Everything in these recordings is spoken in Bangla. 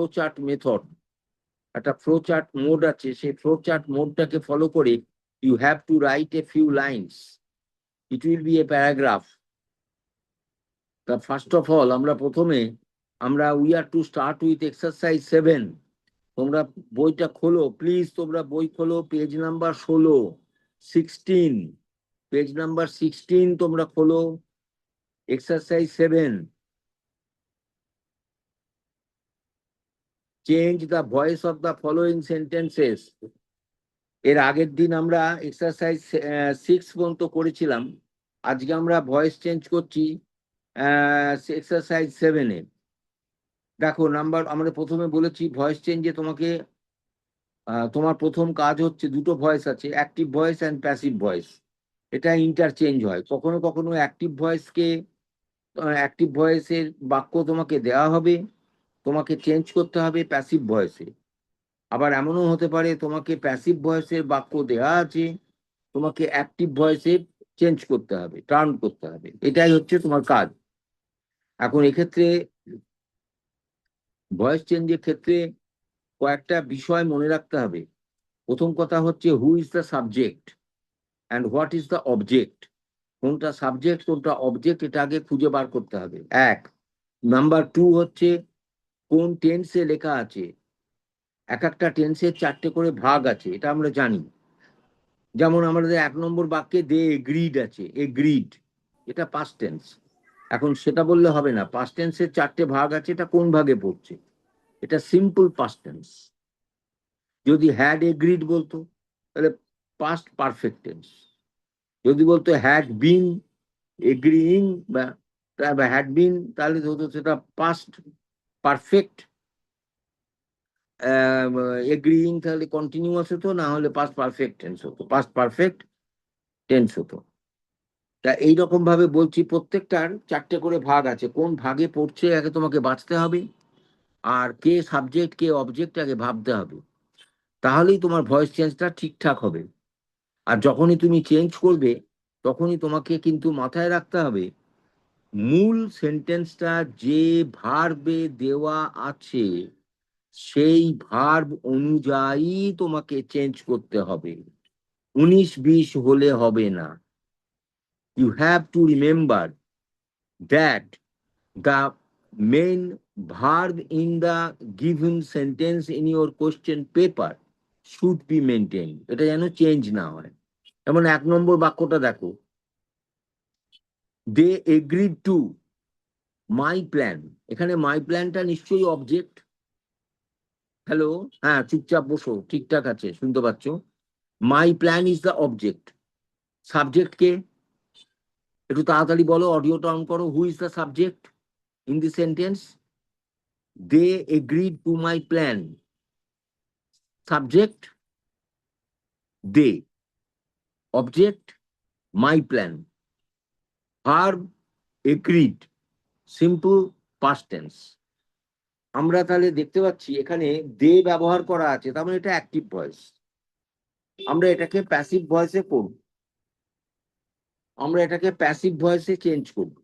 ফ্লোচার্ট মেথড, একটা ফ্লোচার্ট মোড আছে, সেই ফ্লোচার্ট মোডটাকে ফলো করে you have to write a few lines, it will be a paragraph. তা ফার্স্ট অফ অল আমরা we are to start with exercise 7। তোমরা বইটা খোলো প্লিজ, তোমরা বই খোলো, পেজ নাম্বার 16, পেজ নাম্বার 16 তোমরা খোলো, exercise 7। Change the voice of the following sentences. এর আগের দিন আমরা এক্সারসাইজ 6 পর্যন্ত করেছিলাম, আজকে আমরা ভয়েস চেঞ্জ করছি এক্সারসাইজ 7-এ। দেখো আমরা প্রথমে বলেছি ভয়েস চেঞ্জে তোমার প্রথম কাজ হচ্ছে, দুটো ভয়েস আছে, active voice and passive voice. এটা ইন্টারচেঞ্জ হয়, কখনো কখনো অ্যাক্টিভ ভয়েসের বাক্য তোমাকে দেওয়া হবে, তোমাকে চেঞ্জ করতে হবে প্যাসিভ ভয়েসে। আবার এমনও হতে পারে তোমাকে প্যাসিভ ভয়েসের বাক্য দেওয়া আছে, তোমাকে অ্যাক্টিভ ভয়েসে চেঞ্জ করতে হবে, টার্ন করতে হবে। এটাই হচ্ছে তোমার কাজ। এখন এক্ষেত্রে ভয়েস চেঞ্জের ক্ষেত্রে কয়েকটা বিষয় মনে রাখতে হবে। প্রথম কথা হচ্ছে হু is the subject and what is the object. কোনটা সাবজেক্ট কোনটা অবজেক্ট, এটা আগে খুঁজে বার করতে হবে। এক নাম্বার 2 হচ্ছে কোন টেন্সে লেখা আছে। এক একটা টেন্সের 4টে করে ভাগ আছে, এটা আমরা জানি। যেমন আমাদের 1 নম্বর বাক্যে দে এগ্রিড আছে, এগ্রিড, এটা পাস্ট টেন্স। এখন সেটা বললে হবে না, পাস্ট টেন্সের 4টে ভাগ আছে, এটা কোন ভাগে পড়ছে, এটা সিম্পল পাস্ট টেন্স। যদি হ্যাড এগ্রিড বলতো তাহলে পাস্ট পারফেক্ট টেন্স। যদি বলতো হ্যাড বিন এগ্রিইং বা হ্যাড বিন, তাহলে হতো সেটা পাস্ট পারফেক্ট এগ্রিইং, তাহলে কন্টিনিউয়াস হতো, না হলে পাস্ট পারফেক্ট টেন্স হতো, পাস্ট পারফেক্ট টেন্স হতো। তা এইরকম ভাবে বলছি, প্রত্যেকটার 4টে করে ভাগ আছে, কোন ভাগে পড়ছে আগে তোমাকে বাঁচতে হবে, আর কে সাবজেক্ট কে অবজেক্ট আগে ভাবতে হবে, তাহলেই তোমার ভয়েস চেঞ্জটা ঠিকঠাক হবে। আর যখনই তুমি চেঞ্জ করবে তখনই তোমাকে কিন্তু মাথায় রাখতে হবে মূল সেন্টেন্সটা যে ভার্বে দেওয়া আছে সেই ভার্ব অনুযায়ী তোমাকে চেঞ্জ করতে হবে, 19-20 হলে হবে না। You have to remember that the main verb in the given sentence in your question paper should be maintained, এটা যেন চেঞ্জ না হয়। যেমন 1 নম্বর বাক্যটা দেখো, they agreed to my plan। এখানে মাই প্ল্যানটা নিশ্চয়ই অবজেক্ট। হ্যালো, হ্যাঁ চুপচাপ বসো, ঠিকঠাক আছে, শুনতে পাচ্ছ? My plan is the object. Subject কে? একটু তাড়াতাড়ি বলো, অডিওটা অন করো। Who is the subject in the sentence? they agreed to my plan, subject they, object my plan, verb agreed, simple past tense। আমরা তাহলে দেখতে পাচ্ছি এখানে দে ব্যবহার করা আছে, তার মানে এটা অ্যাক্টিভ ভয়েস। আমরা এটাকে প্যাসিভ ভয়েসে করব, চেঞ্জ করব।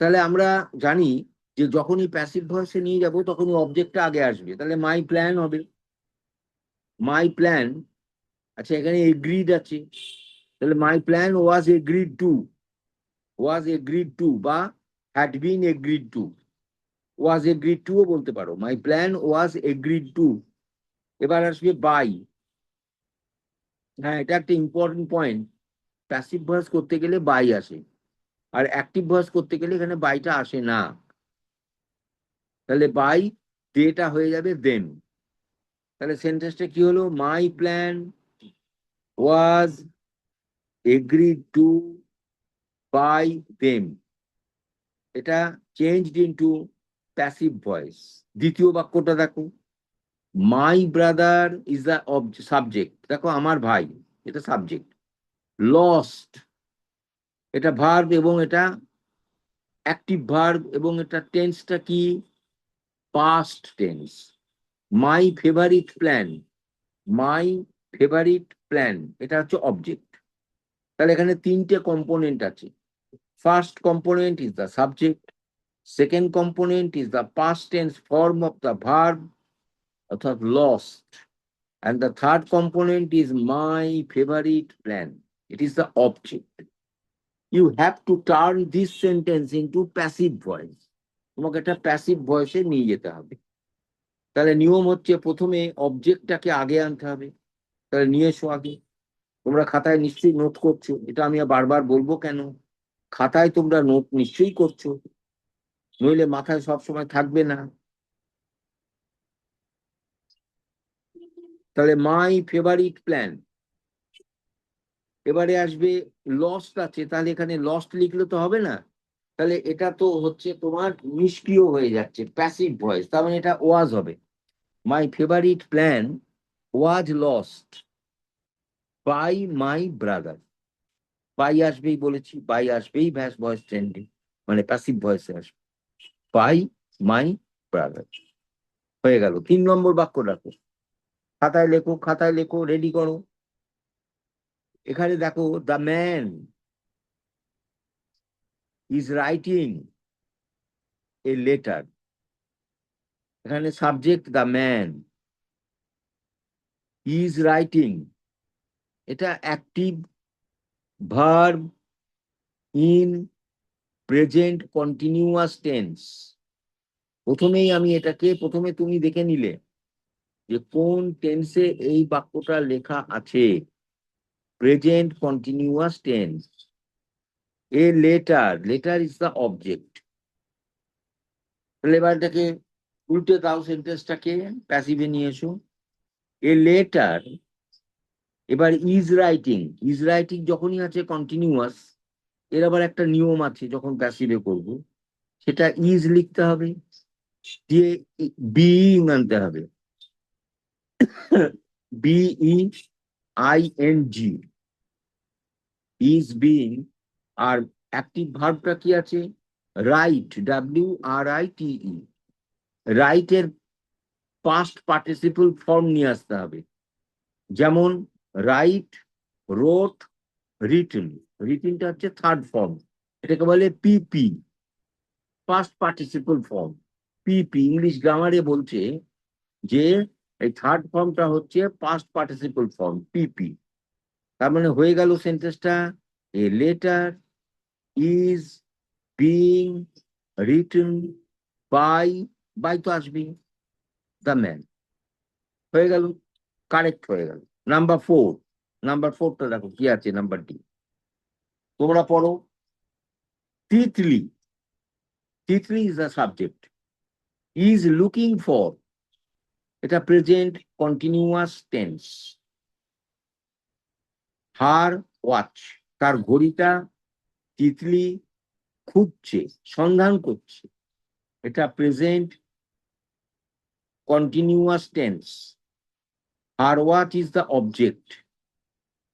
তাহলে আমরা জানি যে যখনই প্যাসিভ ভয়েসে নিয়ে যাব তখনই অবজেক্টটা আগে আসবে, তাহলে মাই প্ল্যান হবে, মাই প্ল্যান। আচ্ছা, এখানে এগ্রিড আছে, তাহলে my plan was agreed to বা had been agreed to, was agreed to ও বলতে পারো, my plan was agreed to. এবার আসবে বাই। হ্যাঁ, এটা একটা ইম্পর্টেন্ট পয়েন্ট, প্যাসিভ ভয়েস করতে গেলে বাই আসে, আর অ্যাক্টিভ ভয়েস করতে গেলে এখানে বাইটা আসে না। তাহলে বাই দেটা হয়ে যাবে দেম। তাহলে সেন্টেন্সটা কি হলো? My plan was agreed to by them, এটা চেঞ্জড ইনটু প্যাসিভ ভয়েস। দ্বিতীয় বাক্যটা দেখো, my brother is the subject, দেখো আমার ভাই, এটা সাবজেক্ট। লস্ট, এটা ভার্ব এবং এটা অ্যাক্টিভ ভার্ব, এবং এটা টেন্সটা কি? Past tense. মাই ফেভারিট প্ল্যান, মাই ফেভারিট প্ল্যান, এটা হচ্ছে অবজেক্ট। তাহলে এখানে 3টে কম্পোনেন্ট আছে। First component is the subject, Second component is the past tense form of the verb, অর্থাৎ lost. And the third component is my favorite plan. It is the object. You have to turn this sentence into passive voice. তোমাকে একটা প্যাসিভ ভয়েসে নিয়ে যেতে হবে। তাহলে নিয়ম হচ্ছে প্রথমে অবজেক্টটাকে আগে আনতে হবে। তাহলে নিয়ে এসো আগে। তোমরা খাতায় নিশ্চয়ই নোট করছো, এটা আমি বারবার বলবো কেন, খাতায় তোমরা নোট নিশ্চয়ই করছো, নইলে মাথায় সবসময় থাকবে না। তাহলে মাই ফেভারিট প্ল্যান, এবারে আসবে লস্ট আছে, তাহলে এখানে লস্ট লিখলে তো হবে না, তাহলে এটা তো হচ্ছে তোমার নিষ্ক্রিয় হয়ে যাচ্ছে, প্যাসিভ ভয়েস, তার মানে এটা ওয়াজ হবে। My favourite plan was lost by my brother. By আসবেই বলেছি, বাই আসবেই ভয়েস ট্রেন্ডিং, মানে প্যাসিভ ভয়েসে আসবে, বাই মাই ব্রাদার। হয়ে গেল। 3 নম্বর বাক্য রাখো, খাতায় লেখো, খাতায় লেখো, রেডি করো। এখানে দেখো, the man is writing a letter, এখানে subject the man, is writing, এটা active verb in present continuous tense. প্রথমেই আমি এটাকে, প্রথমে তুমি দেখে নিলে যে কোন টেন্সে এই বাক্যটা লেখা আছে, present continuous tense. A letter, letter is the object. তাহলে এবার এটাকে উল্টে দাও, সেন্টেন্সটাকে প্যাসিভে নিয়ে এসো। এ লেটার, এবার ইজ রাইটিং, ইজ রাইটিং যখনই আছে কন্টিনিউয়াস, এর আবার একটা নিয়ম আছে, যখন প্যাসিভে করব সেটা ইজ লিখতে হবে, দিয়ে বিইং আনতে হবে, BEING, ইজ বিইং। আর অ্যাক্টিভ ভার্বটা কি আছে, রাইট, WRITE, রাইটের পাস্ট পার্টিসিপল ফর্ম নিয়ে আসতে হবে, যেমন রাইট, রোট, রিটেন। রিটেনটা হচ্ছে থার্ড ফর্ম, এটাকে বলে PP, past participle form. PP English গ্রামারে বলছে যে এই থার্ড ফর্মটা হচ্ছে পাস্ট পার্টিসিপল ফর্ম, PP। তার মানে হয়ে গেল সেন্টেন্সটা, a letter is being written by, by তো আসবেই, দ্য ম্যান। হয়ে গেল, কারেক্ট হয়ে গেল। নাম্বার 4, নাম্বার 4টা দেখো কি আছে, নাম্বার ডি, তোমরা পড়ো। Titli, Titli is the subject, is looking for, এটা present continuous tense. Her watch, তার ঘড়িটা তিতলি খুঁজছে, সন্ধান করছে, এটা present continuous tense. Her watch is the object,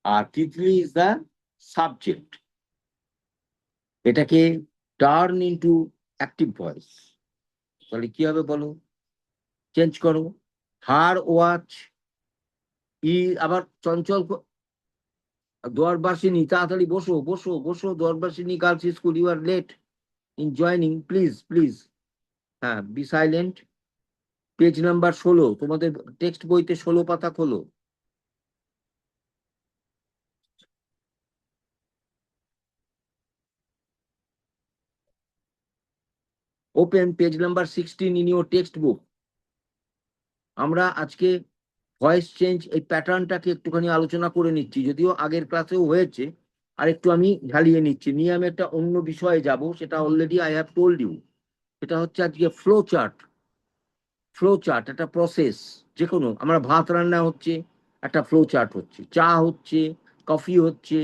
আর তিতলি ইজ দ্য সাবজেক্ট। এটাকে টার্ন ইন্টু অ্যাক্টিভ ভয়েস, তাহলে কি হবে বলো, চেঞ্জ করো। হার ওয়াচ ই, আবার চঞ্চল, দোয়ারবাসিনী, তাড়াতাড়ি বসো বসো বসো, Dwarbasini girls school, you are late in joining, please please. হ্যাঁ, বি সাইলেন্ট। পেজ নাম্বার 16, তোমাদের টেক্সট বইতে 16 পাতা খোলো। Open page number 16 in your text book. আমরা আজকে ভয়েস চেঞ্জ এই প্যাটার্নটাকে একটুখানি আলোচনা করে নিচ্ছি, যদিও আগের ক্লাসেও হয়েছে, আর একটু আমি ঝালিয়ে নিচ্ছি, নিয়ে আমি একটা অন্য বিষয়ে যাব, সেটা already I have told you. সেটা হচ্ছে আজকে ফ্লো চার্ট। ফ্লো চার্ট একটা প্রসেস, যে কোনো, আমরা ভাত রান্না হচ্ছে একটা ফ্লো চার্ট হচ্ছে, চা হচ্ছে, কফি হচ্ছে,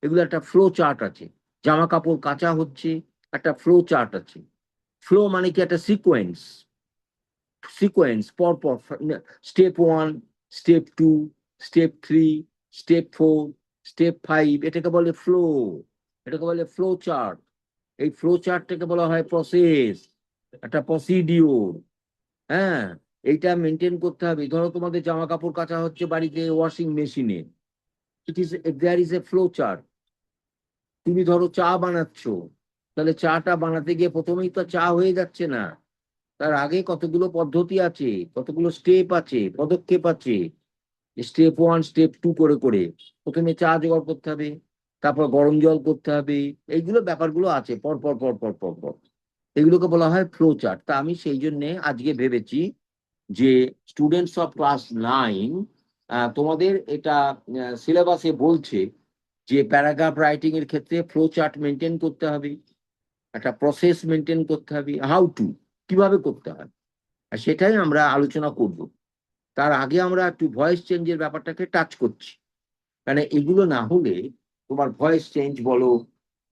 এগুলো একটা ফ্লো চার্ট আছে, জামা কাপড় কাচা হচ্ছে একটা ফ্লো চার্ট আছে। ফ্লো মানে কি, একটা সিকোয়েন্স, সিকোয়েন্স পরপর, step 1, step 2, step 3, step 4, step 5, এটাকে বলে ফ্লো, এটাকে বলে ফ্লো চার্ট। এই ফ্লো চার্টটাকে বলা হয় প্রসেস, একটা প্রসিডিওর। হ্যাঁ, এইটা মেনটেন করতে হবে। ধরো তোমাদের জামা কাপড় কাচা হচ্ছে বাড়িতে ওয়াশিং মেশিনে, it is, there is a flow chart. তুমি ধরো চা বানাচ্ছ, তাহলে চাটা বানাতে গিয়ে প্রথমেই তো চা হয়ে যাচ্ছে না, তার আগে কতগুলো পদ্ধতি আছে, কতগুলো স্টেপ আছে, পদক্ষেপ আছে। স্টেপ 1 স্টেপ 2 করে করে প্রথমে চা জোগাড় করতে হবে, তারপর গরম জল করতে হবে। এইগুলো ব্যাপারগুলো আছে পর পর পর পর পর পর, এগুলোকে বলা হয় ফ্লো চার্ট। তা আমি সেই জন্য আজকে ভেবেছি যে স্টুডেন্টস অফ ক্লাস 9, তোমাদের এটা সিলেবাসে বলছে যে প্যারাগ্রাফ রাইটিং এর ক্ষেত্রে ফ্লো চার্ট মেনটেন করতে হবে, একটা প্রসেস মেনটেন করতে হবে, হাউ টু, কিভাবে করতে হয়, আর সেটাই আমরা আলোচনা করব। তার আগে আমরা একটু ভয়েস চেঞ্জের ব্যাপারটাকে টাচ করছি, মানে এগুলো না হলে তোমার ভয়েস চেঞ্জ বলো,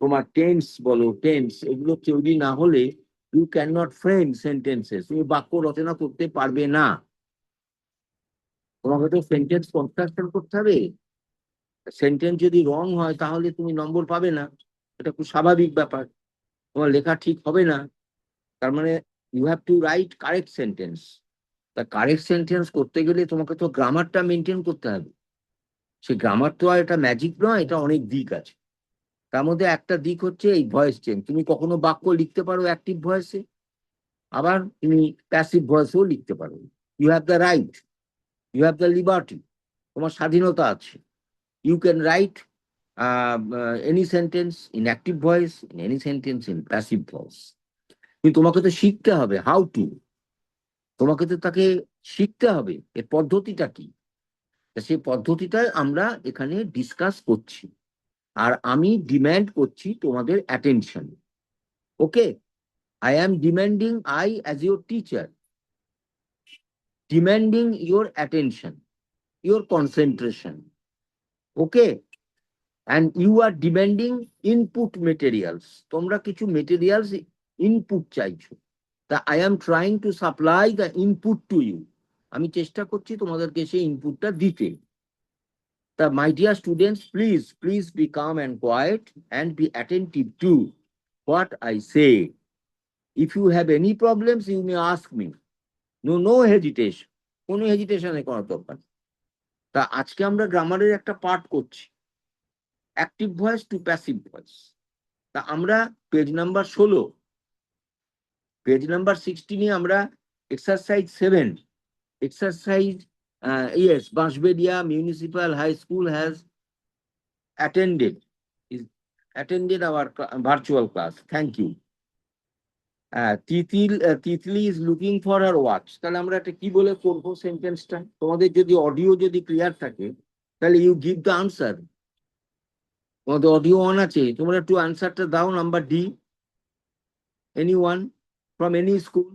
তোমার টেন্স বলো, টেন্স এগুলো তৈরি না হলে you can not frame sentences, তুমি বাক্য রচনা করতে পারবে না। তোমাকে তো সেন্টেন্স কনস্ট্রাকশন করতে হবে। সেন্টেন্স যদি রং হয় তাহলে তুমি নম্বর পাবে না, এটা খুব স্বাভাবিক ব্যাপার। তোমার লেখা ঠিক হবে না, তার মানে you have to write correct sentence. তা কারেক্ট সেন্টেন্স করতে গেলে তোমাকে তো গ্রামারটা মেনটেন করতে হবে। সে গ্রামার তো আর এটা ম্যাজিক নয়, এটা অনেক দিক আছে। তার মধ্যে একটা দিক হচ্ছে এই ভয়েস চেঞ্জ। তুমি কখনো বাক্য লিখতে পারো অ্যাক্টিভ ভয়েসে, আবার তুমি প্যাসিভ ভয়েসেও লিখতে পারো। You have the right, you have the liberty, তোমার স্বাধীনতা আছে। You can write any sentence in active voice, in any sentence in passive voice. কিন্তু তোমাকে তো শিখতে হবে হাউ টু, তোমাকে তো তাকে শিখতে হবে এর পদ্ধতিটা কি। সেই পদ্ধতিটাই আমরা এখানে ডিসকাস করছি, আর আমি ডিম্যান্ড করছি তোমাদের attention. Okay, I am demanding, I as your teacher, demanding your attention, your concentration. Okay, and you are demanding input materials. তোমরা কিছু materials input চাইছো, তা I am trying to supply the input to you. আমি চেষ্টা করছি তোমাদেরকে সেই ইনপুটটা দিতে। তা my dear students, please be calm and quiet and be attentive to what I say. If you have any problems, you may ask me. No hesitation, কোনো হেজিটেশনে করার দরকার নেই। তা আজকে আমরা গ্রামারের একটা পার্ট করছি, active voice to passive voice. তা আমরা পেজ নাম্বার 16, পেজ নাম্বার 16-এ আমরা exercise 7, exercise yes, Bansberia municipal high school has attended attended our virtual class. Thank you. Titli is looking for her watch. তাহলে আমরা একটা কি বলে করবো সেন্টেন্সটা? তোমাদের যদি অডিও যদি ক্লিয়ার থাকে তাহলে ইউ গিভ দ্য আনসার। তোমাদের অডিও অন আছে, তোমরা একটু আনসারটা দাও। Number D, anyone from any school?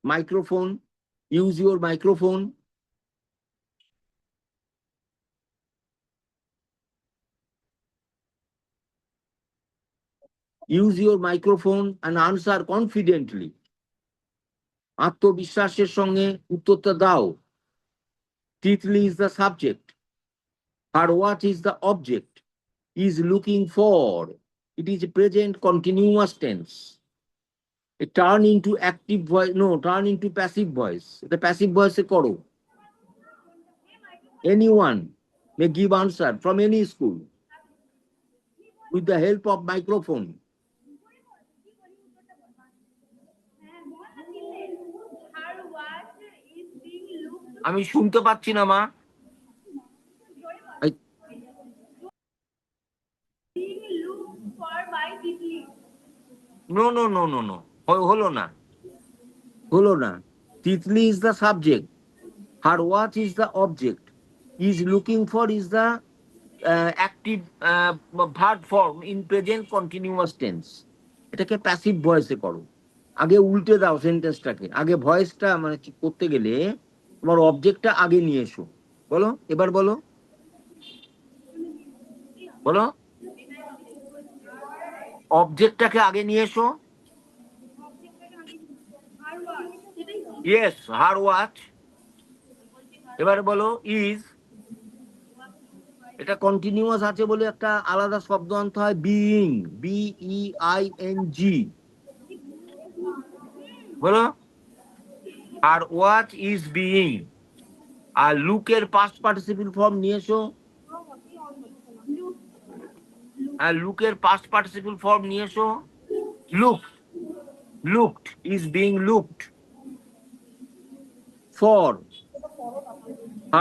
Microphone, use your microphone. Use your microphone and answer confidently. আত্মবিশ্বাসের সঙ্গে উত্তরটা দাও। তিতলি ইজ দ্য সাবজেক্ট, আর watch is the object, is looking for, it is present continuous tense. It turn into active voice, no, turn into passive voice. The passive voice se koro. Anyone may give answer from any school with the help of microphone. আমি শুনতে পাচ্ছি না মা। No no no no no, হলো না, হলো না। Titli is the subject, her watch is the object, is looking for is the active verb form in present continuous tense. এটাকে প্যাসিভ ভয়েসে করো। আগে উল্টে দাও সেন্টেন্সটাকে, আগে ভয়েসটা মানে করতে গেলে তোমার অবজেক্টটা আগে নিয়ে এসো। বলো, এবার বলো, বলো, অবজেক্টটাকে আগে নিয়ে এসো। ইয়েস, হার ওয়াচ। এবারে বলো ইজ, এটা কন্টিনিউয়াস আছে বলে একটা আলাদা শব্দ আনতে হয়, বিইং, BEING। বলো, আর ওয়াচ ইজ বিইং। আর লুকের পাস্ট পার্টিসিপল ফর্ম নিয়ে এসো। আর লুকের পাস্ট পার্টিসিপল ফর্ম নিয়ে এসো। Look, looked is being looked for,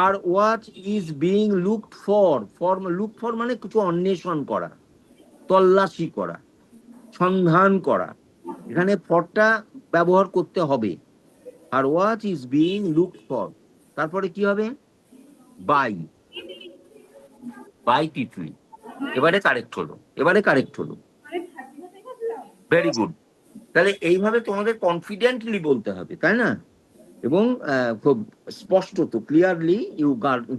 আর watch is being looked for, look for মানে কিছু অন্বেষণ করা, তল্লাশি করা, সন্ধান করা। এখানে ফরটা ব্যবহার করতে হবে। আর watch is being looked for, তারপরে কি হবে? Bye, bye Titli. এবারে কারেক্ট হলো, এবারে কারেক্ট হলো। Very good. তাহলে এইভাবে তোমাদের কনফিডেন্টলি বলতে হবে, তাই না? এবং খুব স্পষ্টত, ক্লিয়ারলি ইউ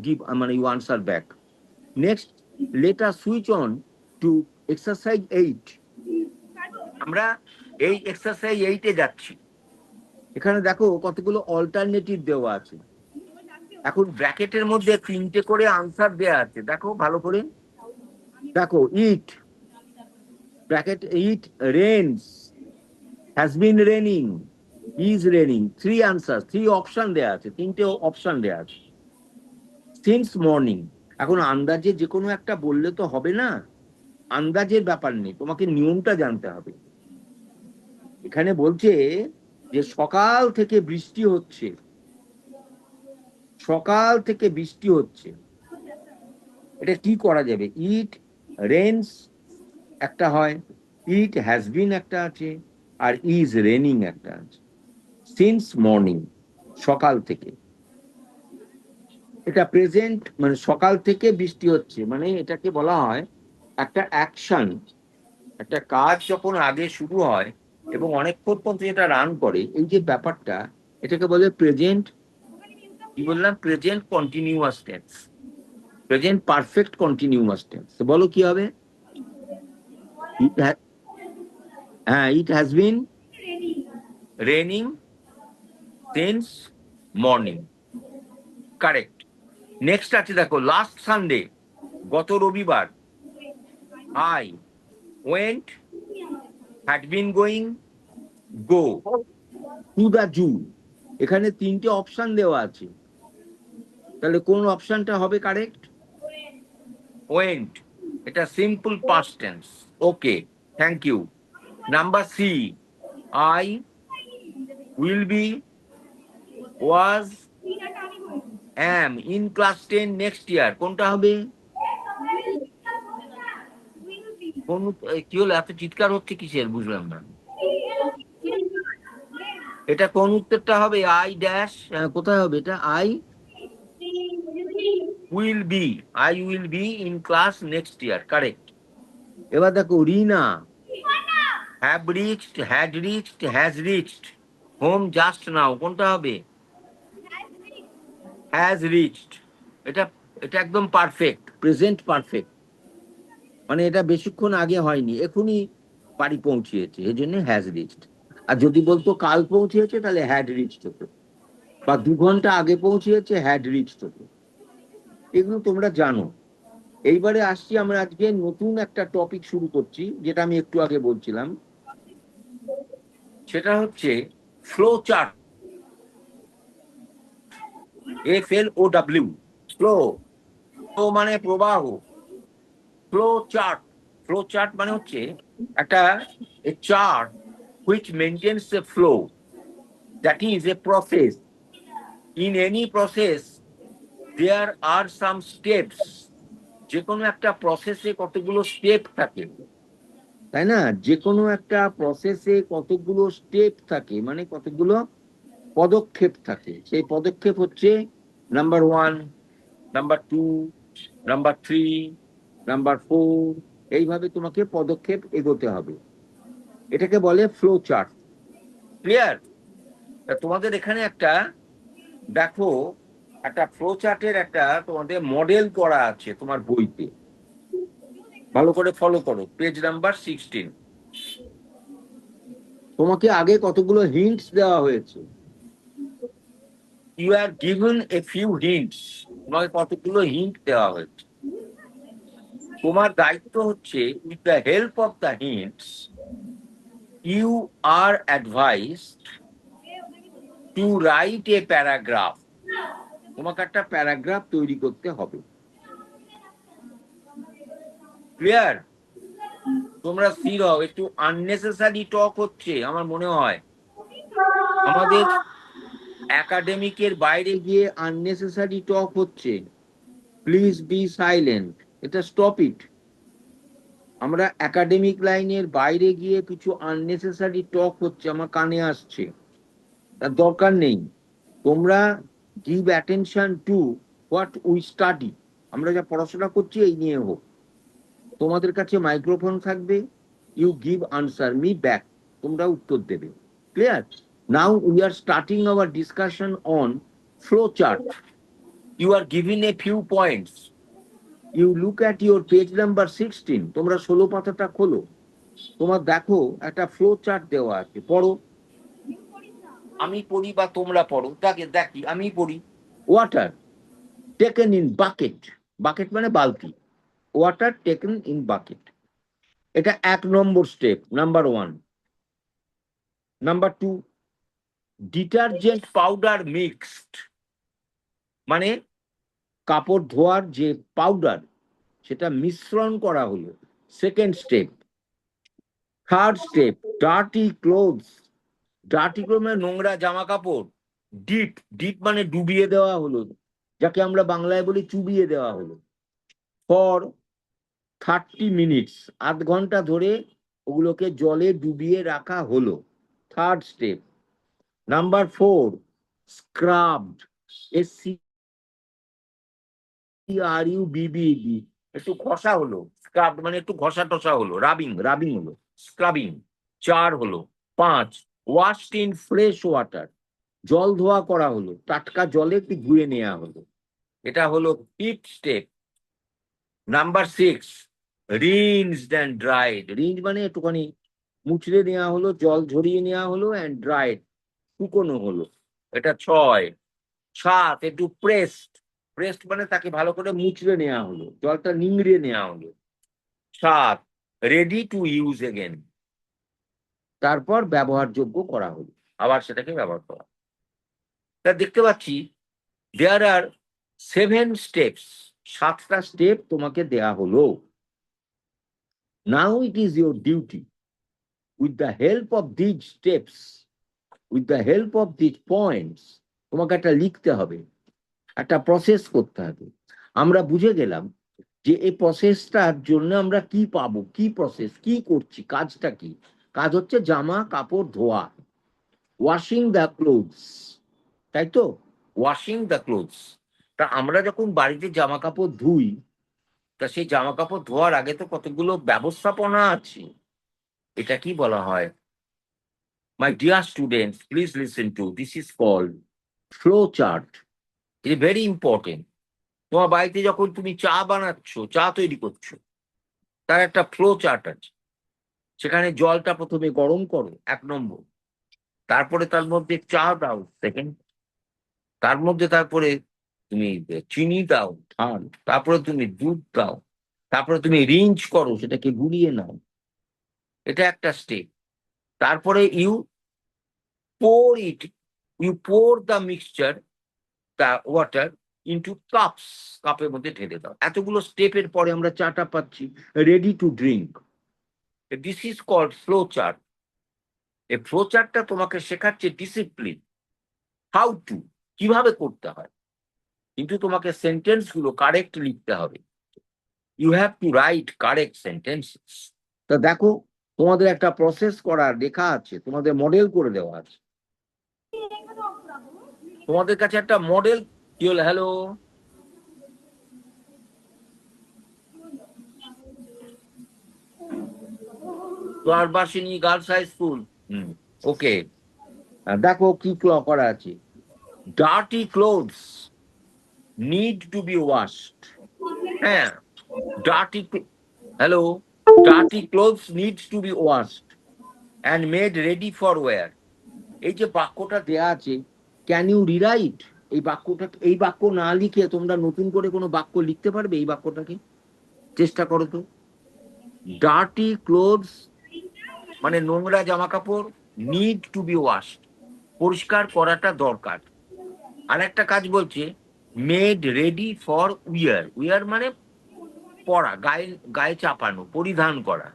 গিভ, মানে you answer back. Next, let us switch on to exercise 8। আমরা এই এক্সারসাইজ 8-এ যাচ্ছি। এখানে দেখো কতগুলো অল্টারনেটিভ দেওয়া আছে। এখন ব্র্যাকেটের মধ্যে 3টে করে আনসার দেওয়া আছে, দেখো ভালো করে দেখো। It, bracket, it rains, has been raining, is raining. 3 answer, 3 option দেওয়া আছে, 3টে অপশন দেওয়া আছে। Since morning. এখন আন্দাজে যে কোনো একটা বললে তো হবে না, আন্দাজের ব্যাপার নেই, তোমাকে নিয়মটা জানতে হবে। এখানে বলছে যে সকাল থেকে বৃষ্টি হচ্ছে, সকাল থেকে বৃষ্টি হচ্ছে। এটা কি করা যাবে? ইট রেন্স একটা হয়, ইট হ্যাজ বিন একটা আছে, আর ইজ রেনিং একটা আছে। সিন্স মর্নিং, সকাল থেকে। এটা প্রেজেন্ট, মানে সকাল থেকে বৃষ্টি হচ্ছে, মানে এটাকে বলা হয় একটা অ্যাকশন, একটা কাজ যখন আগে শুরু হয় এবং অনেকক্ষণ পর্যন্ত এটা রান করে, এই যে ব্যাপারটা, এটাকে বলে প্রেজেন্ট, কি বললাম, present continuous tense, present perfect continuous tense. বলো কি হবে? হ্যাঁ, it has been raining since morning, correct. Next আছে দেখো, লাস্ট সানডে, গত রবিবার, I went, had been going, go to the zoo. এখানে 3টে অপশন দেওয়া আছে, তাহলে কোন অপশনটা হবে কারেক্ট? ওয়েন্ট, এটা simple past tense. Okay, thank you. Number C, I will be, was, am in class 10 next year. কোনটা হবে? কোন, কি হলো, এত চিৎকার হচ্ছে কিসের, বুঝলাম না। এটা কোন উত্তরটা হবে? আই ড্যাশ, কোথায় হবে এটা? I will be, I will be in class next year, correct. এবার দেখো, Rina, have reached, had reached, has reached home just now. কোনটা হবে? Has reached. এটা, এটা একদম পারফেক্ট, প্রেজেন্ট পারফেক্ট, মানে এটা বেশিক্ষণ আগে হয়নি, এখনই বাড়ি পৌঁছিয়েছে, এই জন্য হ্যাজ রিচড। আর যদি বলতো কাল পৌঁছিয়েছে, তাহলে হ্যাড রিচড হতো, বা 2 ঘন্টা আগে পৌঁছিয়েছে, হ্যাড রিচড হতো। এগুলো তোমরা জানো। এইবারে আসছি আমরা, আজকে নতুন একটা টপিক শুরু করছি, যেটা আমি একটু আগে বলছিলাম, সেটা হচ্ছে flow chart. FLOW, flow, flow মানে প্রবাহ, ফ্লো চার্ট। ফ্লো চার্ট মানে হচ্ছে একটা chart which maintains a flow, that is a process. In any process there are some steps. যে কোনো একটা প্রসেসে কতগুলো স্টেপ থাকে, তাই না? যে কোনো একটা প্রসেসে কতগুলো স্টেপ থাকে, মানে কতগুলো পদক্ষেপ থাকে। সেই পদক্ষেপ হচ্ছে নাম্বার 1, নাম্বার 2, নাম্বার 3, নাম্বার 4, এইভাবে তোমাকে পদক্ষেপ এগোতে হবে। এটাকে বলে ফ্লো চার্ট। ক্লিয়ার? তোমাদের এখানে একটা দেখো, একটা ফ্লো চার্টের একটা তোমাদের মডেল করা আছে তোমার বইতে, ভালো করে ফলো করো, পেজ নাম্বার 16। তোমাকে আগে কতগুলো হিন্টস দেওয়া হয়েছে, you are given a few hints, তোমাকে কতগুলো হিন্ট দেওয়া হয়েছে। তোমার দায়িত্ব হচ্ছে, with the help of the hints you are advised to write a paragraph. তোমাকে একটা প্যারাগ্রাফ তৈরি করতে হবে। ক্লিয়ার? তোমরা স্থির হও, একটু আননেসেসারি টক হচ্ছে আমার মনে হয়। আমাদের একাডেমিকের বাইরে গিয়ে আননেসেসারি টক হচ্ছে। প্লিজ বি সাইলেন্ট, এটা স্টপ ইট। আমরা একাডেমিক লাইনের বাইরে গিয়ে কিছু আননেসেসারি টক হচ্ছে, আমার কানে আসছে, তার দরকার নেই। তোমরা give attention to what we study. আমরা যা পড়াশোনা করছি এই নিয়ে হোক। তোমাদের কাছে মাইক্রোফোন থাকবে, you give answer me back, তোমরা উত্তর দেবে। Clear? Now we are starting our discussion on flow chart. You are giving a few points. You look at your page number 16। তোমরা 16 পাতাটা খোলো, তোমার দেখো একটা ফ্লো চার্ট দেওয়া আছে, পড়ো। আমি পড়ি বা তোমরা পড়ো, দেখি আমি পড়ি। Water taken in bucket, bucket মানে বালতি, ওয়াটার টেকেন ইন বাকেট, এটা 1 নম্বর step, number 1। Number 2, detergent powder mixed, মানে কাপড় ধোয়ার যে পাউডার সেটা মিশ্রণ করা হলো, second step. Third step, dirty clothes, dirty cloth মানে নোংরা জামা কাপড়, ডিপ, ডিপ মানে ডুবিয়ে দেওয়া হলো, যাকে আমরা বাংলায় বলি চুবিয়ে দেওয়া হলো, ফর 30 মিনিটস, আধ ঘন্টা ধরে ওগুলোকে জলে ডুবিয়ে রাখা হলো, থার্ড স্টেপ। নাম্বার 4, স্ক্রাবড, SCRUBBED, একটু ঘষা হলো, স্ক্রাবড মানে একটু ঘষা টসা হলো, রাবিং, রাবিং হলো, স্ক্রাবিং। 4 হলো। 5, ওয়াশড ইন ফ্রেশ ওয়াটার, জল ধোয়া করা হলো, টাটকা জলে একটু ধুয়ে নেওয়া হলো, এটা হলো 5th step. Number 6, rinsed and dried, rinse মানে একটুখানি মুচড়ে নেওয়া হলো, জল ঝরিয়ে নেওয়া হলো, অ্যান্ড ড্রাইড শুকনো হলো, এটা 6। 7, একটু প্রেসড, প্রেসড মানে তাকে ভালো করে মুচড়ে নেওয়া হলো, জলটা নিংড়িয়ে নেওয়া হলো। 7, রেডি টু ইউজ এগেন, তারপর ব্যবহারযোগ্য করা হলো, আবার সেটাকে ব্যবহার করা। তা দেখতে পাচ্ছি দেয়ার আর 7 স্টেপস, 7টা স্টেপ তোমাকে দেয়া হলো। Now it is your duty, with the help of these steps, with the help of these points, তোমাকে একটা লিখতে হবে, একটা প্রসেস করতে হবে। আমরা বুঝে গেলাম যে এই প্রসেসটার জন্য আমরা কি পাবো, কি প্রসেস, কি করছি, কাজটা কি? কাজ হচ্ছে জামা কাপড় ধোয়া, ওয়াশিং দ্য ক্লোথস, তাই তো? Washing the clothes. তা আমরা যখন বাড়িতে জামা কাপড় ধুই, তা সেই জামা কাপড় ধোয়ার আগে তো কতগুলো ব্যবস্থাপনা আছে, এটা কি বলা হয়? My dear students, please listen to, this is called flow chart. It is very important. তোমার বাড়িতে যখন তুমি চা বানাচ্ছ, চা তৈরি করছো, তার একটা ফ্লো চার্ট আছে। সেখানে জলটা প্রথমে গরম করো, 1 নম্বর, তারপরে তার মধ্যে চা দাও, সেকেন্ড, তার মধ্যে তারপরে তুমি চিনি দাও, থার্ড, তারপরে তুমি দুধ দাও, তারপরে তুমি রিঞ্চ করো, সেটাকে গুলিয়ে নাও, এটা একটা স্টেপ। তারপরে you pour it, you pour the mixture, the water into cups, কাপের মধ্যে ঢেলে দাও। এতগুলো স্টেপের পরে আমরা চাটা পাচ্ছি, ready to drink. This is called flow chart. এই ফ্লো চার্টটা তোমাকে শেখাচ্ছে ডিসিপ্লিন, হাউ টু, কিভাবে করতে হয়, কিন্তু তোমাকে সেন্টেন্স গুলো কারেক্ট লিখতে হবে। You have to write correct sentences. তা দেখো, তোমাদের একটা প্রসেস করার লেখা আছে, তোমাদের মডেল করে দেওয়া আছে, তোমাদের কাছে একটা মডেল। কি হলো? Hello, Dwarbasini girls high school, okay. দেখো কি করা আছে, dirty clothes need to be washed. হ্যাঁ, dirty, hello, dirty clothes needs to be washed and made ready for wear. এই যে বাক্যটা দেয়া আছে, ক্যান ইউ রিরাইট? এই বাক্যটা, এই বাক্য না লিখে তোমরা নতুন করে কোনো বাক্য লিখতে পারবে এই বাক্যটাকে? চেষ্টা করো তো। ডার্টি ক্লোথস মানে নোংরা জামা কাপড়, নিড টু বি ওয়াশড, পরিষ্কার করাটা দরকার। আর একটা কাজ বলছে, made ready for wear, wear মানে পরা, গায়ে গায়ে চাপানো, পরিধান করা।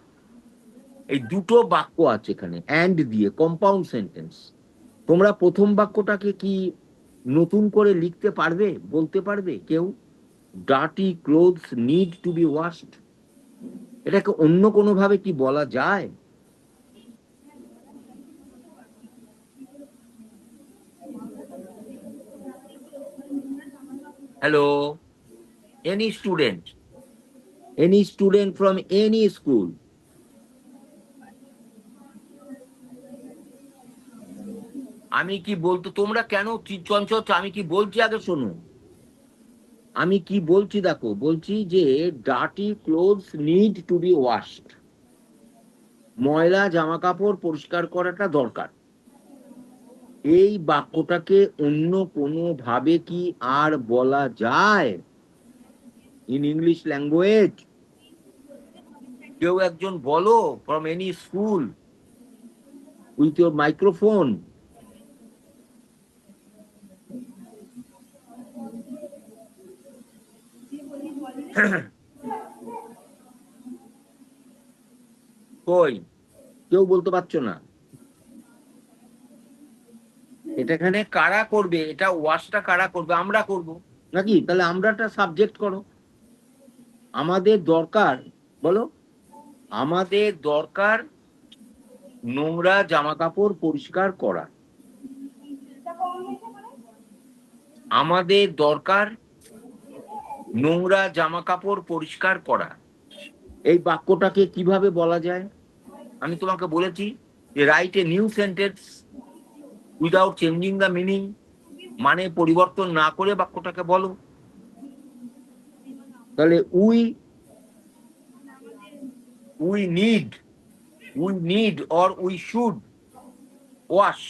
এই দুটো বাক্য আছে এখানে অ্যান্ড দিয়ে, কম্পাউন্ড সেন্টেন্স। তোমরা প্রথম বাক্যটাকে কি নতুন করে লিখতে পারবে, বলতে পারবে কেউ? Dirty clothes need to be washed, এটাকে অন্য কোনো ভাবে কি বলা যায়? Hello, any student from any school, আমি কি বলতো, তোমরা কেন চঞ্চল? আমি কি বলছি আগে শোনো, আমি কি বলছি দেখো, বলছি যে dirty clothes need to be washed, ময়লা জামা কাপড় পরিষ্কার করাটা দরকার। এই বাক্যটাকে অন্য কোনো ভাবে কি আর বলা যায় ইন ইংলিশ ল্যাঙ্গুয়েজ? কেউ একজন বলো, from any school, with your microphone. কই, কেউ বলতে পারছো না? এটা এখানে কারা করবে, এটা ওয়াশটা কারা করবে? আমরা করব নাকি? তাহলে আমরাটা সাবজেক্ট করো। আমাদের দরকার, বলো, আমাদের দরকার নোংরা জামা কাপড় পরিষ্কার করা, আমাদের দরকার নোংরা জামা কাপড় পরিষ্কার করা। এই বাক্যটাকে কিভাবে বলা যায়? আমি তোমাকে বলেছি যে write a new sentence without changing the meaning, মানে পরিবর্তন না করে বাক্যটাকে বলো। তাহলে we need or we should wash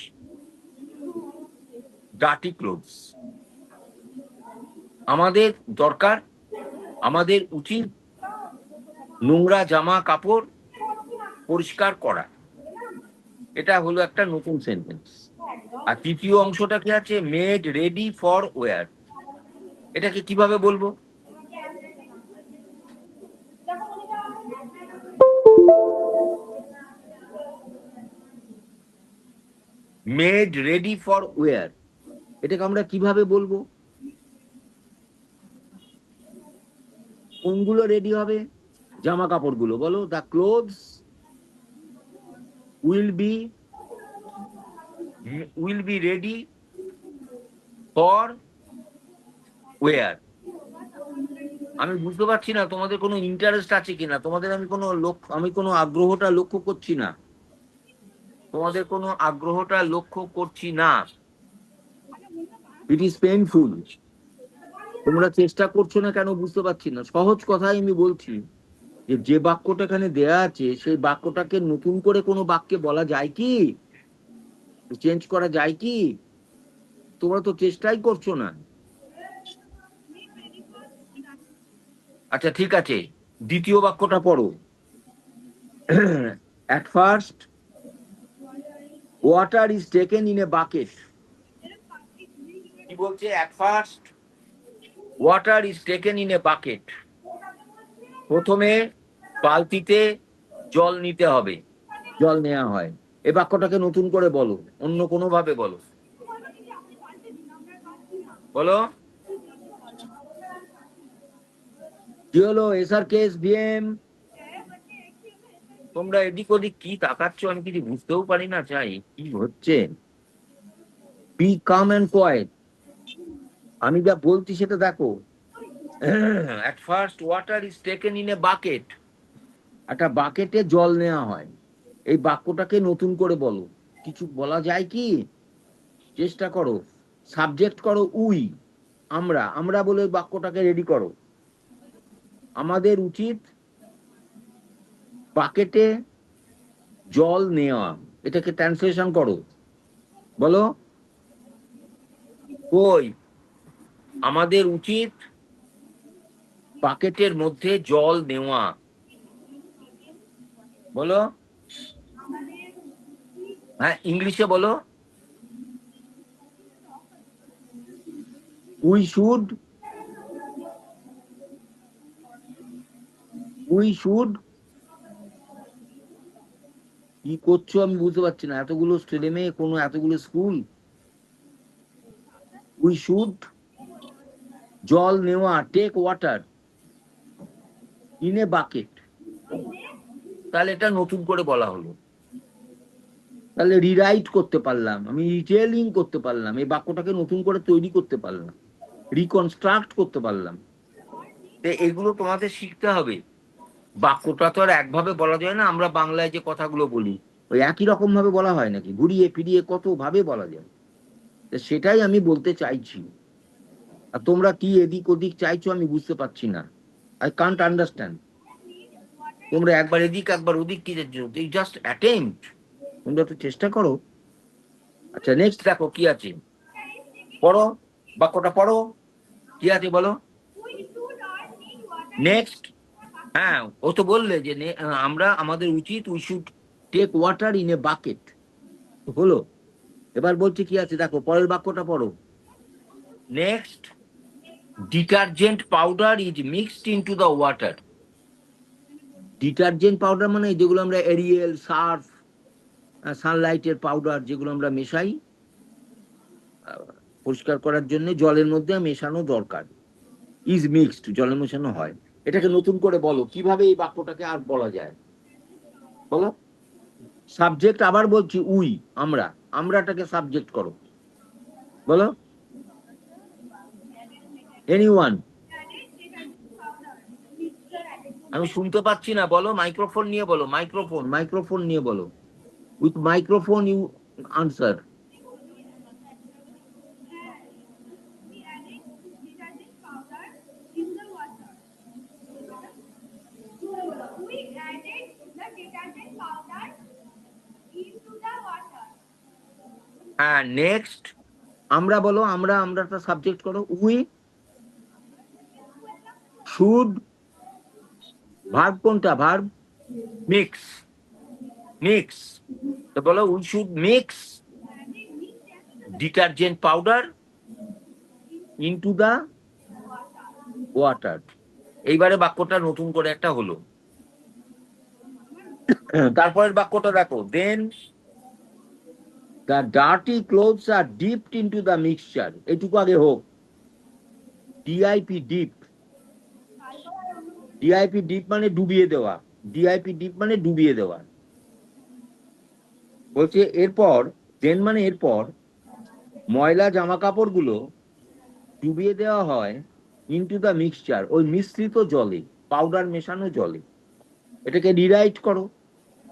dirty clothes, আমাদের দরকার, আমাদের উচিত নোংরা জামা কাপড় পরিষ্কার করা। এটা হলো একটা নতুন সেন্টেন্স। আর তৃতীয় অংশটা কি আছে? মেড রেডি ফর ওয়্যার, এটাকে কিভাবে বলবো? মেড রেডি ফর ওয়্যার, এটাকে আমরা কিভাবে বলবো? কোনগুলো রেডি হবে? জামা কাপড়গুলো, বলো। The clothes will be ready for wear. আমি বুঝতে পারছি না তোমাদের কোনো ইন্টারেস্ট আছে কিনা, তোমাদের আমি কোনো আগ্রহটা লক্ষ্য করছি না, তোমাদের কোনো আগ্রহটা লক্ষ্য করছি না। It is painful. তোমরা চেষ্টা করছো না কেন বুঝতে পারছি না। সহজ কথাই আমি বলছি যে বাক্যটা এখানে দেয়া আছে সেই বাক্যটাকে নতুন করে কোনো বাক্যে বলা যায় কি, চেঞ্জ করা যায় কি? তোমরা তো চেষ্টাই করছো না। আচ্ছা ঠিক আছে, দ্বিতীয় বাক্যটা পড়ো। At first water is taken in a bucket, কি বলছে? At first water is taken in a bucket, প্রথমে বালতিতে জল নিতে হবে, জল নেওয়া হয়। এই বাক্যটাকে নতুন করে বলো, অন্য কোনো ভাবে বলো, বলো। কি হলো? এসআরকেএস বিএম, তোমরা এদিক ওদিক কি তাকাচ্ছ আমি কিছু বুঝতেও পারি না, চাই কি হচ্ছে। বি কাম এন্ড কোয়েট, আমি যা বলছি সেটা দেখো। At first water is taken in a bucket, একটা বাকেটে জল নেওয়া হয়। এই বাক্যটাকে নতুন করে বলো, কিছু বলা যায় কি? চেষ্টা করো। সাবজেক্ট করো উই, আমরা বলে বাক্যটাকে রেডি করো। আমাদের উচিত বাকেটে জল নেওয়া, এটাকে ট্রান্সলেশন করো, বলো। কই, আমাদের উচিত বাকেটের মধ্যে জল নেওয়া, বলো। হ্যাঁ, ইংলিশে বলো। উই শুড কি করছো আমি বুঝতে পারছি না, এতগুলো ছেলে মেয়ে, কোনো এতগুলো স্কুল। উই শুড জল নেওয়া, take water in a bucket. তাহলে এটা নতুন করে বলা হলো, তাহলে রিরাইট করতে পারলাম, আমি রিটেলিং করতে পারলাম, এই বাক্যটাকে নতুন করে তৈরি করতে পারলাম, রিকনস্ট্রাক্ট করতে পারলাম। এগুলো তোমাদের শিখতে হবে। বাক্যটা তো আর একভাবে বলা যায় না, আমরা বাংলায় যে কথাগুলো বলি ওই একই রকম ভাবে বলা হয় নাকি? ঘুরিয়ে ফিরিয়ে কত ভাবে বলা যায়। সেটাই আমি বলতে চাইছি, আর তোমরা কি এদিক ওদিক চাইছো আমি বুঝতে পারছি না। I can't understand. তোমরা একবার এদিক একবার ওদিক কি জাস্ট অ্যাটেম্প্ট, তোমরা তো চেষ্টা করো। আচ্ছা নেক্সট দেখো কি আছে, পড়ো বাক্যটা পড়ো, কি আছে বলো নেক্সট। হ্যাঁ, ও তো বললে যে আমরা আমাদের উচিত we should take water in a bucket, হলো। এবার বলছি কি আছে দেখো, পরের বাক্যটা পড়ো। Next, detergent powder is mixed into the water. Detergent powder মানে যেগুলো আমরা এরিয়েল, সার্ফ, সানলাইটের পাউডার যেগুলো আমরা মেশাই পরিষ্কার করার জন্য, জলের মধ্যে মেশানো দরকার। ইজ মিক্সড, জলে মেশানো হয়। এটাকে নতুন করে বলো, কিভাবে এই বাক্যটাকে আর বলা যায় বলো। সাবজেক্ট আবার বলছি উই, আমরা, আমরাটাকে সাবজেক্ট করো, বলো। এনিওয়ান, আমি শুনতে পাচ্ছি না, বলো মাইক্রোফোন নিয়ে বলো, মাইক্রোফোন নিয়ে বলো, উইথ মাইক্রোফোন ইউ আনসার। হ্যাঁ নেক্সট, আমরা বলো, আমরাটা সাবজেক্ট করো, উই শুড, ভার্ব কোনটা, ভার্ব মিক্স, মিক্স, তো বলো we should mix detergent powder into the water. এইবারে বাক্যটা নতুন করে একটা হলো। তারপরের বাক্যটা দেখো, then the dirty clothes are dipped into the mixture. এটুকু আগে হোক, ডিআইপি ডিপ, ডিআইপি ডিপ মানে ডুবিয়ে দেওয়া, ডিআইপি ডিপ মানে ডুবিয়ে দেওয়া। বলছে এরপর, দেন মানে এরপর, ময়লা জামা কাপড়গুলো ডুবিয়ে দেওয়া হয় ইনটু দ্য মিক্সচার, ওই মিশ্রিত জলে, পাউডার মেশানো জলে। এটাকে রিরাইট করো,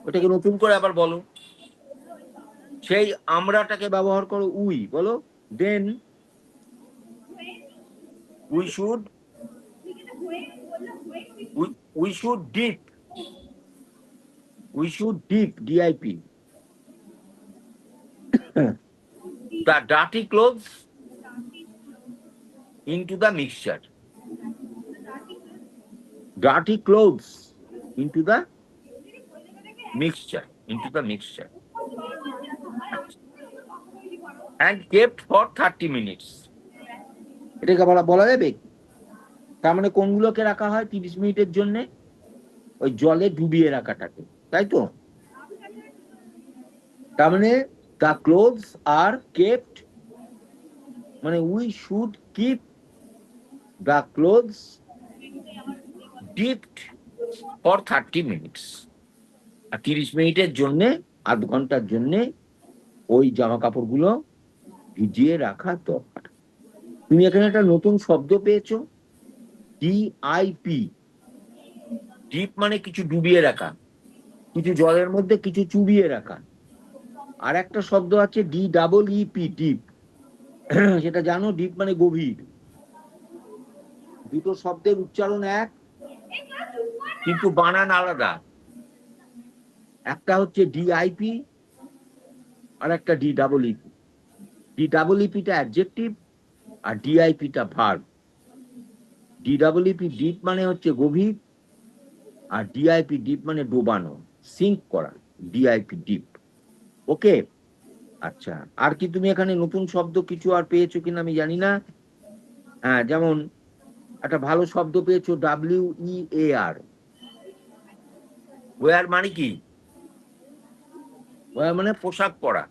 ওটাকে নতুন করে আবার বলো, সেই আমরাটাকে ব্যবহার করো, উই বলো। Then we should, we should dip, we should dip, D I P, the dirty clothes into the mixture, dirty clothes into the mixture, into the mixture, and kept for 30 minutes. এটাকে বলা যাবে, তার মানে কোনগুলোকে রাখা হয় 30 মিনিটের জন্য? ওই জলে ডুবিয়ে রাখাটাকে, তাই তো? তার মানে দ্য ক্লোথস আর কেপ্ট, মানে we should keep the clothes dipped for 30 minutes. আর 30 মিনিটের জন্য, আধ ঘন্টার জন্য ওই জামা কাপড়গুলো ভিজিয়ে রাখা দরকার। তুমি এখানে একটা নতুন শব্দ পেয়েছো, ডিআইপি। ডিপ মানে কিছু ডুবিয়ে রাখা, কিছু জলের মধ্যে কিছু চুবিয়ে রাখা। আর একটা শব্দ আছে ডি ডাবল ইপি, ডিপ, সেটা জানো, ডিপ মানে গভীর। দুটো শব্দের উচ্চারণ এক, কিন্তু বানান আলাদা। একটা হচ্ছে ডিআইপি আর একটা D double E P. D double ইপিটা অ্যাডজেক্টিভ আর ডিআইপিটা verb. D double E P deep মানে হচ্ছে গভীর, আর ডিআইপি ডিপ মানে ডোবানো, সিঙ্ক করা, ডিআইপি ডিপ। ওকে, আচ্ছা। আর কি তুমি এখানে নতুন শব্দ কিছু আর পেয়েছো কিনা আমি জানি না। হ্যাঁ, যেমন একটা ভালো শব্দ পেয়েছো, WEAR। ওয়ার মানে কি? মানে পোশাক পরা,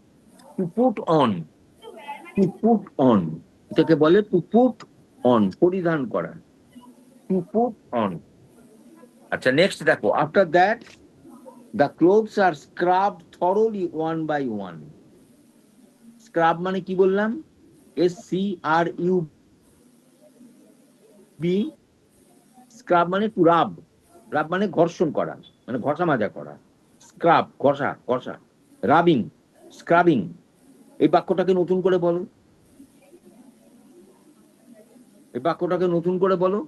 to put on, to put on, এটাকে বলে টু পুট অন, পরিধান করা, টু পুট অন। আচ্ছা নেক্সট দেখো, after that the clothes are scrub thoroughly one by one. Scrub মানে কি বললাম? SCRUB। স্ক্রাব মানে টু রাব, রাব মানে ঘর্ষণ করা, মানে ঘষা মাজা করা, স্ক্রাব ঘষা ঘষা, রাবিং, স্ক্রাবিং। এই বাক্যটাকে নতুন করে বলো, এই বাক্যটাকে নতুন করে বলো।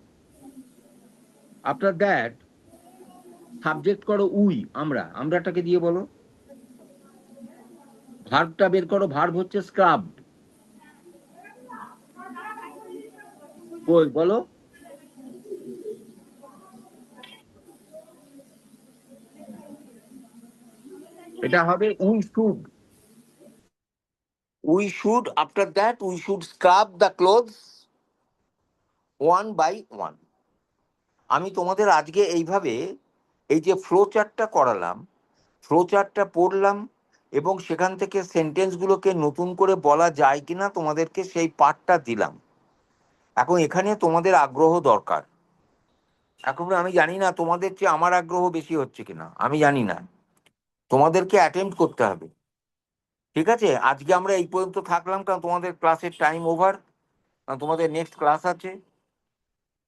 আফটার দ্যাট সাবজেক্ট করো উই, আমরা, আমরাটাকে দিয়ে বলো। ভার্বটা বের করো, ভার্ব হচ্ছে স্ক্রাব। কই বলো, এটা হবে we should, we should, after that we should scrub the clothes one by one. আমি তোমাদের আজকে এইভাবে এই যে ফ্লো চার্টটা করালাম, ফ্লো চার্টটা পড়লাম, এবং সেখান থেকে সেন্টেন্সগুলোকে নতুন করে বলা যায় কিনা তোমাদেরকে সেই পার্টটা দিলাম। এখন এখানে তোমাদের আগ্রহ দরকার। এখন আমি জানি না তোমাদের চেয়ে আমার আগ্রহ বেশি হচ্ছে কিনা, আমি জানি না, তোমাদেরকে অ্যাটেম্প্ট করতে হবে। ঠিক আছে, আজকে আমরা এই পর্যন্ত থাকলাম, কারণ তোমাদের ক্লাসের টাইম ওভার, কারণ তোমাদের নেক্সট ক্লাস আছে।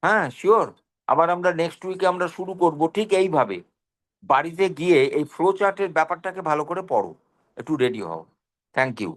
হ্যাঁ শিওর, আবার আমরা নেক্সট উইকে আমরা শুরু করব ঠিক এইভাবে। বাড়িতে গিয়ে এই ফ্লো চার্টের ব্যাপারটাকে ভালো করে পড়ো, একটু রেডি হও। Thank you.